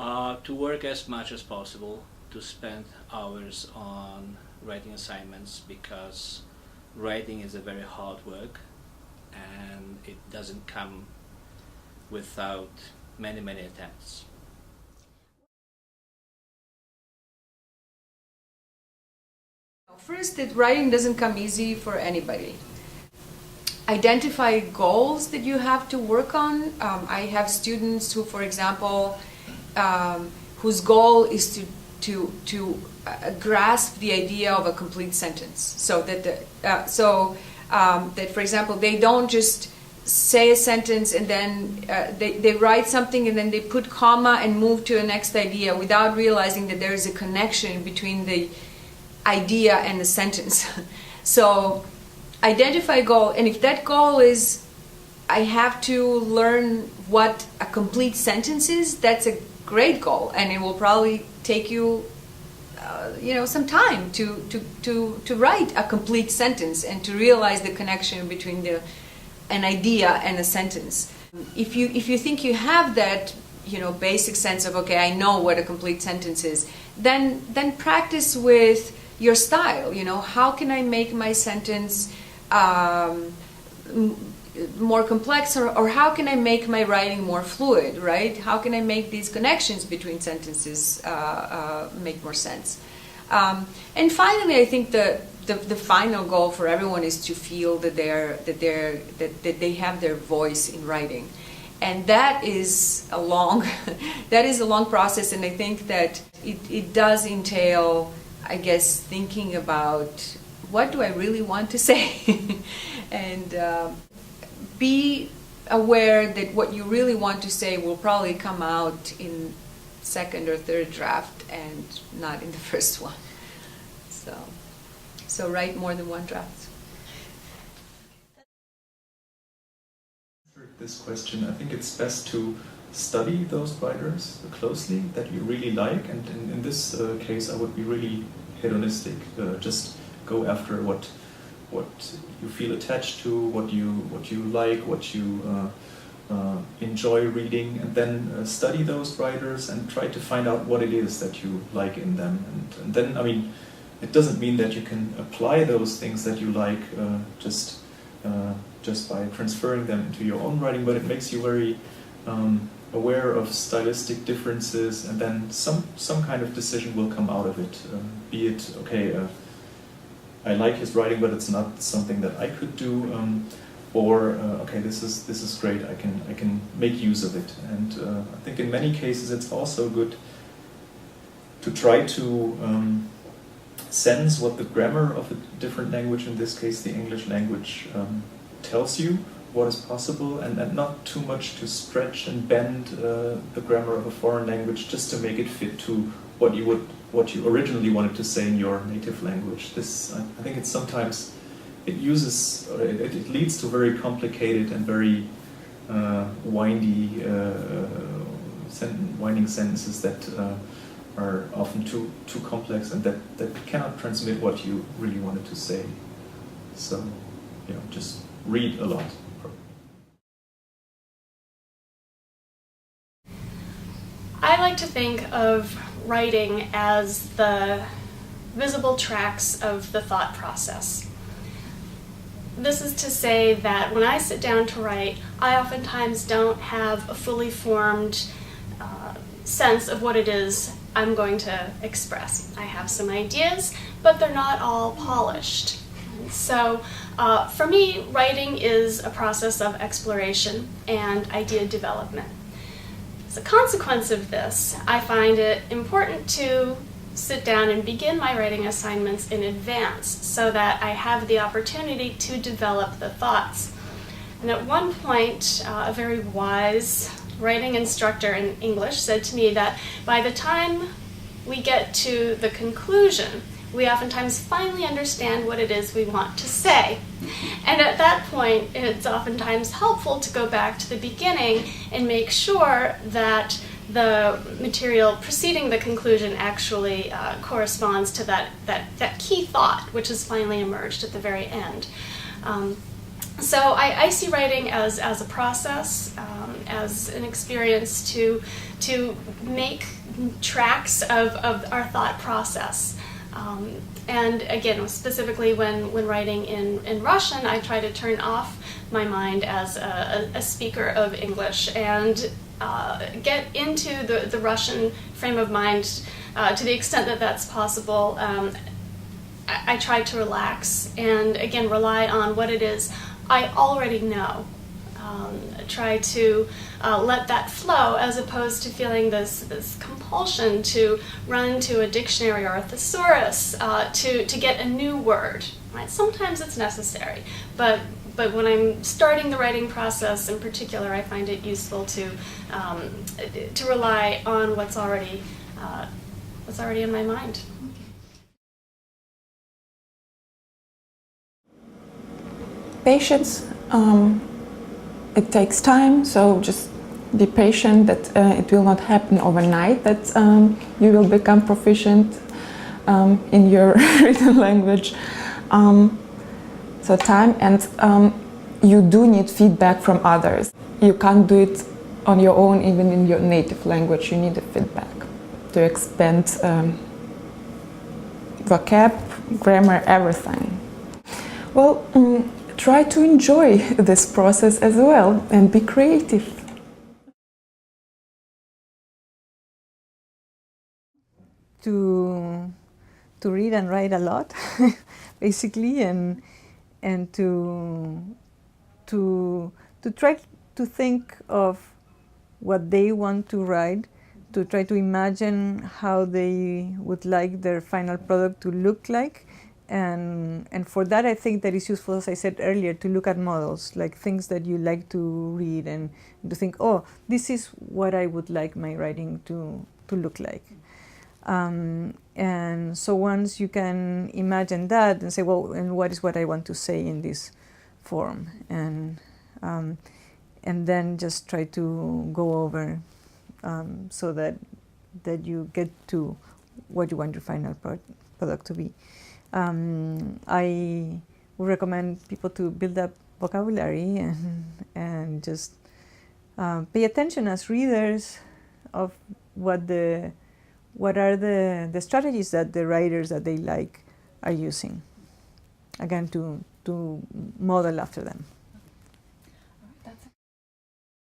To work as much as possible, to spend hours on writing assignments, because writing is a very hard work and it doesn't come without many attempts. First, that writing doesn't come easy for anybody. Identify goals that you have to work on. I have students who, for example, whose goal is to grasp the idea of a complete sentence. So that for example, they don't just say a sentence and then they write something and then they put comma and move to the next idea without realizing that there is a connection between the idea and the sentence. So identify a goal, and if that goal is I have to learn what a complete sentence is, that's a great goal, and it will probably take you some time to write a complete sentence and to realize the connection between an idea and a sentence. If you think you have that basic sense of, okay, I know what a complete sentence is, then practice with your style. How can I make my sentence more complex, or how can I make my writing more fluid, right? How can I make these connections between sentences make more sense? And finally, I think the final goal for everyone is to feel that they have their voice in writing, and that is a long process. And I think that it does entail, I guess, thinking about what do I really want to say, and be aware that what you really want to say will probably come out in second or third draft and not in the first one. So write more than one draft. For this question, I think it's best to study those writers closely that you really like, and in this case I would be really hedonistic. Just go after what you feel attached to, what you like, what you enjoy reading, and then study those writers and try to find out what it is that you like in them. And then, I mean, it doesn't mean that you can apply those things that you like just by transferring them into your own writing, but it makes you very aware of stylistic differences, and then some kind of decision will come out of it. Be it, okay, I like his writing, but it's not something that I could do, or okay, this is great. I can make use of it. And I think in many cases it's also good to try to sense what the grammar of a different language, in this case the English language, tells you what is possible, and not too much to stretch and bend the grammar of a foreign language just to make it fit to what you originally wanted to say in your native language. This, I think, it's sometimes it leads to very complicated and very winding sentences that are often too complex, and that cannot transmit what you really wanted to say. So, just read a lot. I like to think of writing as the visible tracks of the thought process. This is to say that when I sit down to write, I oftentimes don't have a fully formed sense of what it is I'm going to express. I have some ideas, but they're not all polished. So for me, writing is a process of exploration and idea development. As a consequence of this, I find it important to sit down and begin my writing assignments in advance so that I have the opportunity to develop the thoughts. And at one point, a very wise writing instructor in English said to me that by the time we get to the conclusion, we oftentimes finally understand what it is we want to say. And at that point, it's oftentimes helpful to go back to the beginning and make sure that the material preceding the conclusion actually corresponds to that key thought, which has finally emerged at the very end. So I see writing as a process, as an experience to make tracks of our thought process. And again, specifically when writing in Russian, I try to turn off my mind as a speaker of English and get into the Russian frame of mind to the extent that that's possible. I try to relax and again rely on what it is I already know. Try to let that flow as opposed to feeling this compulsion to run to a dictionary or a thesaurus to get a new word. Right? Sometimes it's necessary, but when I'm starting the writing process in particular, I find it useful to rely on what's already in my mind. Patience. It takes time, so just be patient that it will not happen overnight, that you will become proficient in your written language. So time, and you do need feedback from others. You can't do it on your own, even in your native language. You need a feedback to expand vocab, grammar, everything. Well, try to enjoy this process as well and be creative. To read and write a lot, basically, and to try to think of what they want to write, to try to imagine how they would like their final product to look like. And for that, I think that it's useful, as I said earlier, to look at models, like things that you like to read, and to think, oh, this is what I would like my writing to look like. And so once you can imagine that and say, well, and what is what I want to say in this form? And then just try to go over so that you get to what you want your final product to be. I would recommend people to build up vocabulary and just pay attention as readers of what are the strategies that the writers that they like are using. Again, to model after them.